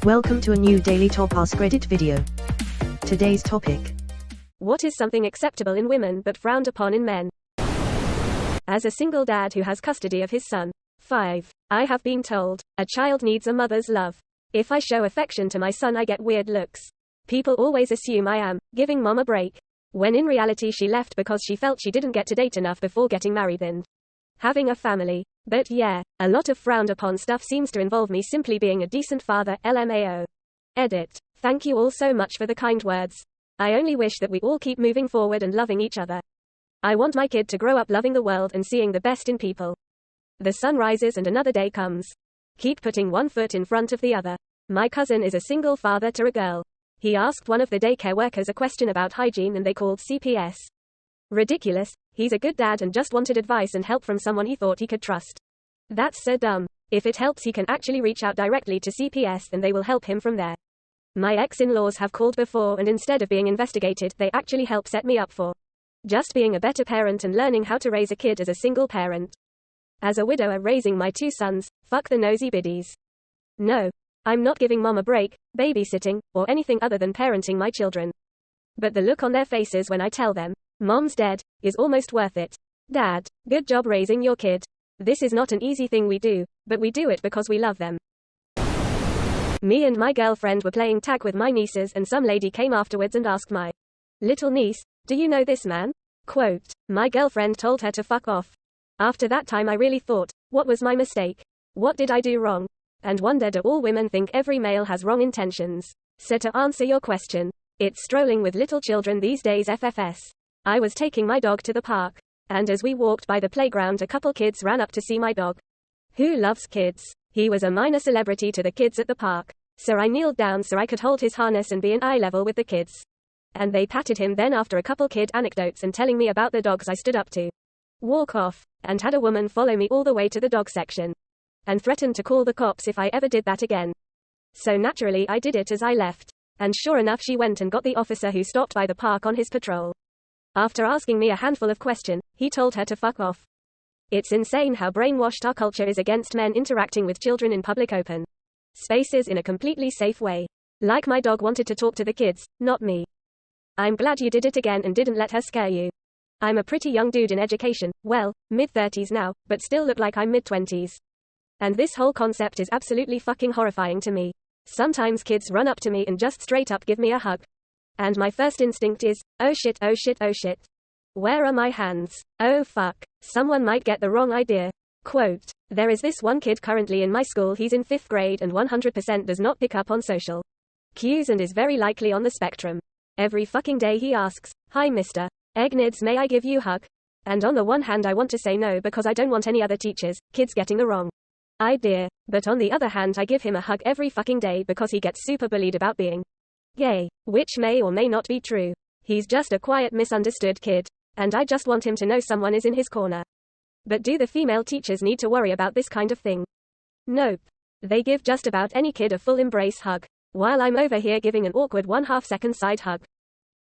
Welcome to a new Daily Top Askreddit video. Today's topic: what is something acceptable in women but frowned upon in men? As a single dad who has custody of his son, 5, I have been told, a child needs a mother's love. If I show affection to my son, I get weird looks. People always assume I am giving mom a break, when in reality she left because she felt she didn't get to date enough before getting married and having a family. But yeah, a lot of frowned upon stuff seems to involve me simply being a decent father, LMAO. Edit. Thank you all so much for the kind words. I only wish that we all keep moving forward and loving each other. I want my kid to grow up loving the world and seeing the best in people. The sun rises and another day comes. Keep putting one foot in front of the other. My cousin is a single father to a girl. He asked one of the daycare workers a question about hygiene and they called CPS. Ridiculous. He's a good dad and just wanted advice and help from someone he thought he could trust. That's so dumb. If it helps, he can actually reach out directly to CPS and they will help him from there. My ex-in-laws have called before and instead of being investigated, they actually help set me up for just being a better parent and learning how to raise a kid as a single parent. As a widower raising my 2 sons, fuck the nosy biddies. No. I'm not giving mom a break, babysitting, or anything other than parenting my children. But the look on their faces when I tell them, mom's dead, is almost worth it. Dad, good job raising your kid. This is not an easy thing we do, but we do it because we love them. Me and my girlfriend were playing tag with my nieces and some lady came afterwards and asked my little niece, do you know this man? Quote, my girlfriend told her to fuck off. After that time I really thought, what was my mistake? What did I do wrong? And wonder, do all women think every male has wrong intentions? So to answer your question, it's strolling with little children these days FFS. I was taking my dog to the park. And as we walked by the playground, a couple kids ran up to see my dog. Who loves kids? He was a minor celebrity to the kids at the park. So I kneeled down so I could hold his harness and be in eye level with the kids. And they patted him. Then after a couple kid anecdotes and telling me about the dogs, I stood up to walk off, and had a woman follow me all the way to the dog section. And threatened to call the cops if I ever did that again. So naturally I did it as I left. And sure enough, she went and got the officer who stopped by the park on his patrol. After asking me a handful of questions, he told her to fuck off. It's insane how brainwashed our culture is against men interacting with children in public open spaces in a completely safe way. Like my dog wanted to talk to the kids, not me. I'm glad you did it again and didn't let her scare you. I'm a pretty young dude in education, well, mid-30s now, but still look like I'm mid-20s. And this whole concept is absolutely fucking horrifying to me. Sometimes kids run up to me and just straight up give me a hug. And my first instinct is, oh shit, oh shit, oh shit. Where are my hands? Oh fuck. Someone might get the wrong idea. Quote, there is this one kid currently in my school, he's in 5th grade and 100% does not pick up on social cues and is very likely on the spectrum. Every fucking day he asks, hi Mr. Eggnids, may I give you a hug? And on the one hand I want to say no because I don't want any other teachers, kids getting the wrong idea. But on the other hand I give him a hug every fucking day because he gets super bullied about being gay, which may or may not be true. He's just a quiet, misunderstood kid. And I just want him to know someone is in his corner. But do the female teachers need to worry about this kind of thing? Nope. They give just about any kid a full embrace hug, while I'm over here giving an awkward 1/2 second side hug.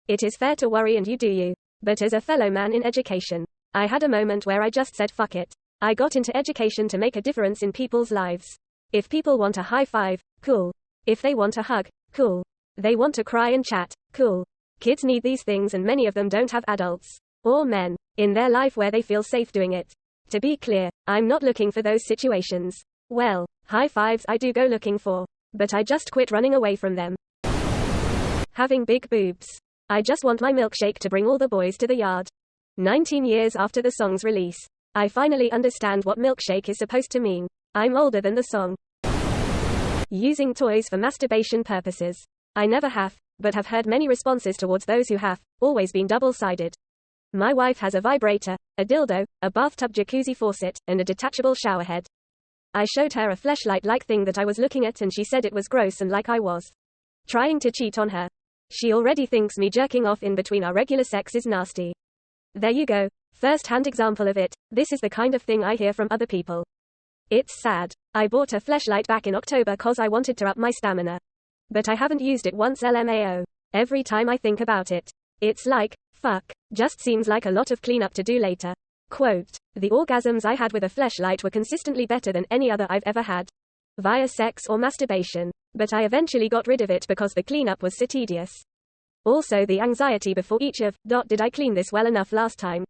It is fair to worry and you do you. But as a fellow man in education, I had a moment where I just said fuck it. I got into education to make a difference in people's lives. If people want a high five, cool. If they want a hug, cool. They want to cry and chat, cool. Kids need these things and many of them don't have adults, or men, in their life where they feel safe doing it. To be clear, I'm not looking for those situations. Well, high fives I do go looking for. But I just quit running away from them. Having big boobs. I just want my milkshake to bring all the boys to the yard. 19 years after the song's release, I finally understand what milkshake is supposed to mean. I'm older than the song. Using toys for masturbation purposes. I never have, but have heard many responses towards those who have, always been double-sided. My wife has a vibrator, a dildo, a bathtub jacuzzi faucet, and a detachable shower head. I showed her a fleshlight-like thing that I was looking at and she said it was gross and like I was trying to cheat on her. She already thinks me jerking off in between our regular sex is nasty. There you go. First-hand example of it. This is the kind of thing I hear from other people. It's sad. I bought a fleshlight back in October cause I wanted to up my stamina. But I haven't used it once LMAO. Every time I think about it, it's like, fuck, just seems like a lot of cleanup to do later. Quote, the orgasms I had with a fleshlight were consistently better than any other I've ever had. via sex or masturbation. But I eventually got rid of it because the cleanup was so tedious. Also the anxiety before each of, did I clean this well enough last time?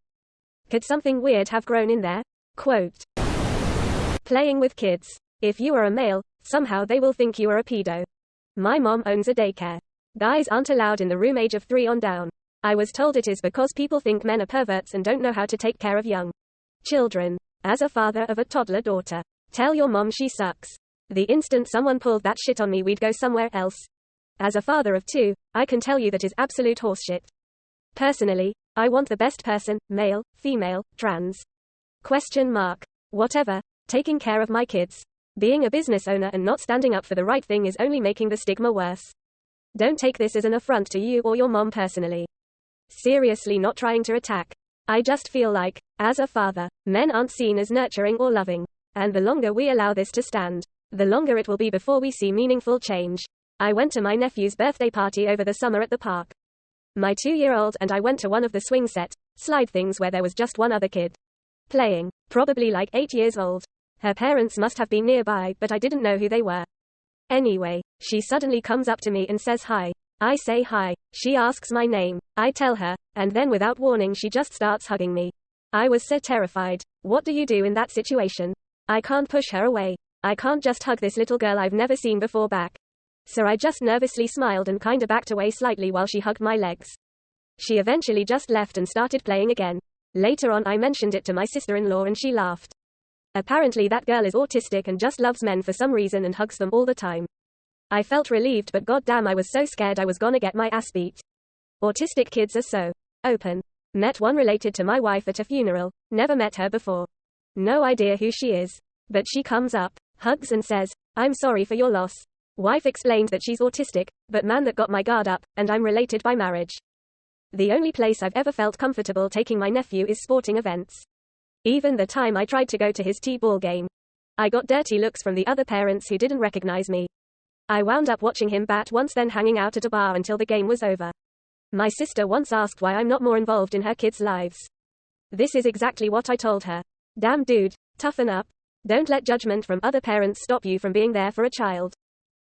Could something weird have grown in there? Quote. Playing with kids. If you are a male, somehow they will think you are a pedo. My mom owns a daycare. Guys aren't allowed in the room age of 3 on down. I was told it is because people think men are perverts and don't know how to take care of young children. As a father of a toddler daughter, tell your mom she sucks. The instant someone pulled that shit on me, we'd go somewhere else. As a father of 2, I can tell you that is absolute horseshit. Personally, I want the best person, male, female, trans. ? Whatever, taking care of my kids. Being a business owner and not standing up for the right thing is only making the stigma worse. Don't take this as an affront to you or your mom personally. Seriously, not trying to attack. I just feel like, as a father, men aren't seen as nurturing or loving. And the longer we allow this to stand, the longer it will be before we see meaningful change. I went to my nephew's birthday party over the summer at the park. My 2-year-old and I went to one of the swing set, slide things where there was just one other kid playing, probably like 8 years old. Her parents must have been nearby, but I didn't know who they were. Anyway, she suddenly comes up to me and says hi. I say hi. She asks my name. I tell her, and then without warning she just starts hugging me. I was so terrified. What do you do in that situation? I can't push her away. I can't just hug this little girl I've never seen before back. So I just nervously smiled and kinda backed away slightly while she hugged my legs. She eventually just left and started playing again. Later on I mentioned it to my sister-in-law and she laughed. Apparently that girl is autistic and just loves men for some reason and hugs them all the time. I felt relieved, but goddamn I was so scared I was gonna get my ass beat. Autistic kids are so open. Met one related to my wife at a funeral, never met her before. No idea who she is. But she comes up, hugs and says, I'm sorry for your loss. Wife explained that she's autistic, but man that got my guard up, and I'm related by marriage. The only place I've ever felt comfortable taking my nephew is sporting events. Even the time I tried to go to his T-ball game. I got dirty looks from the other parents who didn't recognize me. I wound up watching him bat once, then hanging out at a bar until the game was over. My sister once asked why I'm not more involved in her kids' lives. This is exactly what I told her. Damn dude, toughen up. Don't let judgment from other parents stop you from being there for a child.